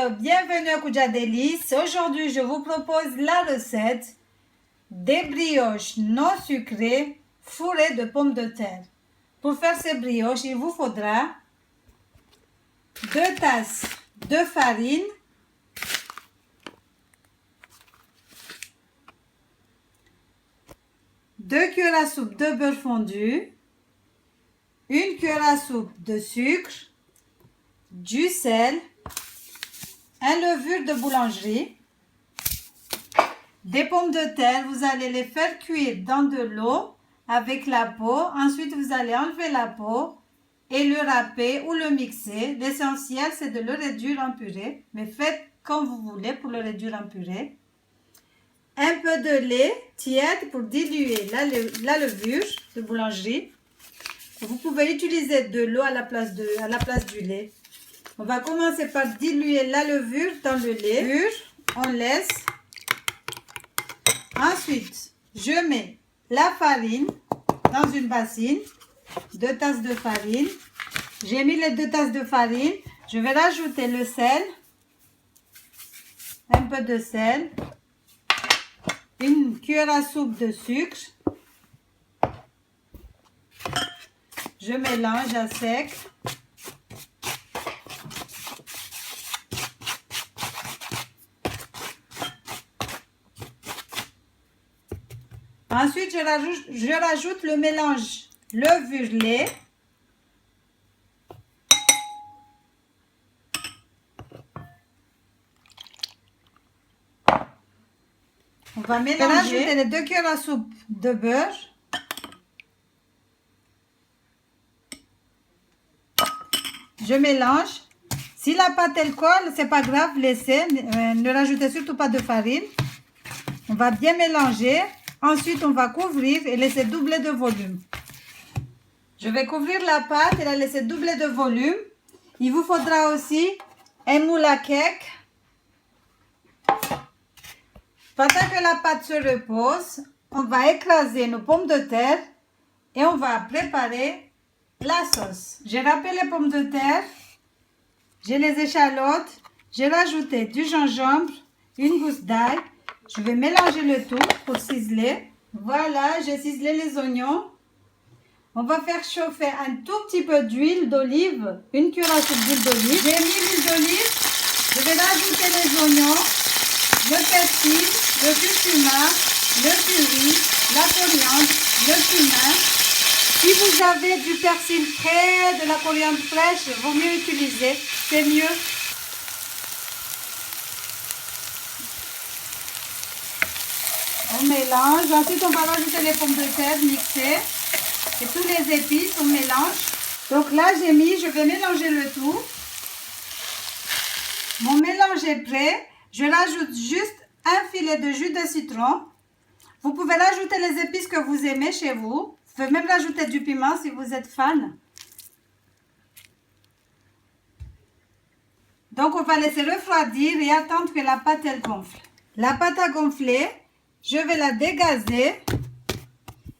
bienvenue à Kuja Délices. Aujourd'hui, je vous propose la recette des brioches non sucrées fourrées de pommes de terre. Pour faire ces brioches, il vous faudra 2 tasses de farine, 2 cuillères à soupe de beurre fondu, 1 cuillère à soupe de sucre, du sel, un levure de boulangerie, des pommes de terre. Vous allez les faire cuire dans de l'eau avec la peau. Ensuite, vous allez enlever la peau et le râper ou le mixer. L'essentiel, c'est de le réduire en purée, mais faites comme vous voulez pour le réduire en purée. Un peu de lait tiède pour diluer la levure de boulangerie. Vous pouvez utiliser de l'eau à la place du lait. On va commencer par diluer la levure dans le lait. On laisse. Ensuite, je mets la farine dans une bassine. 2 tasses de farine. J'ai mis les 2 tasses de farine. Je vais rajouter le sel. Un peu de sel. 1 cuillère à soupe de sucre. Je mélange à sec. Ensuite, je rajoute le mélange levure-lait. On va mélanger. Rajouter les 2 cuillères à soupe de beurre. Je mélange. Si la pâte elle colle, c'est pas grave, laissez. Ne rajoutez surtout pas de farine. On va bien mélanger. Ensuite, on va couvrir et laisser doubler de volume. Je vais couvrir la pâte et la laisser doubler de volume. Il vous faudra aussi un moule à cake. Pendant que la pâte se repose, on va écraser nos pommes de terre et on va préparer la sauce. J'ai râpé les pommes de terre, j'ai les échalotes, j'ai rajouté du gingembre, une gousse d'ail. Je vais mélanger le tout pour ciseler. Voilà, j'ai ciselé les oignons. On va faire chauffer un tout petit peu d'huile d'olive, 1 cuillère à soupe d'huile d'olive. J'ai mis l'huile d'olive, je vais rajouter les oignons, le persil, le curcuma, le curry, la coriandre, le cumin. Si vous avez du persil frais, de la coriandre fraîche, vaut mieux utiliser, c'est mieux. On mélange, ensuite on va rajouter les pommes de terre mixées et tous les épices, on mélange. Donc là je vais mélanger le tout. Mon mélange est prêt. Je rajoute juste un filet de jus de citron. Vous pouvez rajouter les épices que vous aimez chez vous. Vous pouvez même rajouter du piment si vous êtes fan. Donc on va laisser refroidir et attendre que la pâte elle gonfle. La pâte a gonflé. Je vais la dégazer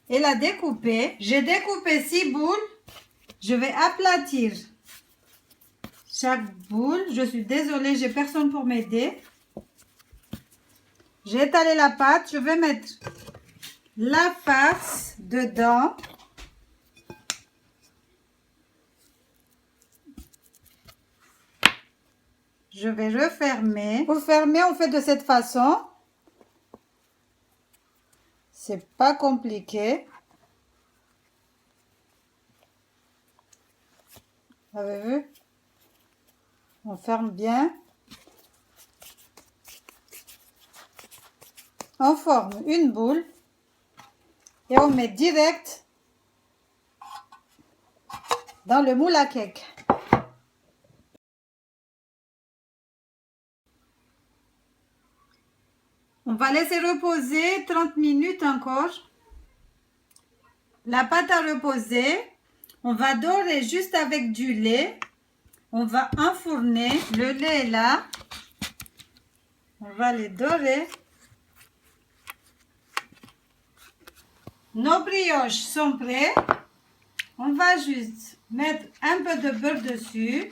et la découper. J'ai découpé 6 boules. Je vais aplatir chaque boule. Je suis désolée, j'ai personne pour m'aider. J'ai étalé la pâte. Je vais mettre la farce dedans. Je vais refermer. Pour fermer, on fait de cette façon. C'est pas compliqué. Vous avez vu? On ferme bien. On forme une boule et on met direct dans le moule à cake. On va laisser reposer 30 minutes encore. La pâte a reposé. On va dorer juste avec du lait. On va enfourner. Le lait est là. On va les dorer. Nos brioches sont prêtes. On va juste mettre un peu de beurre dessus.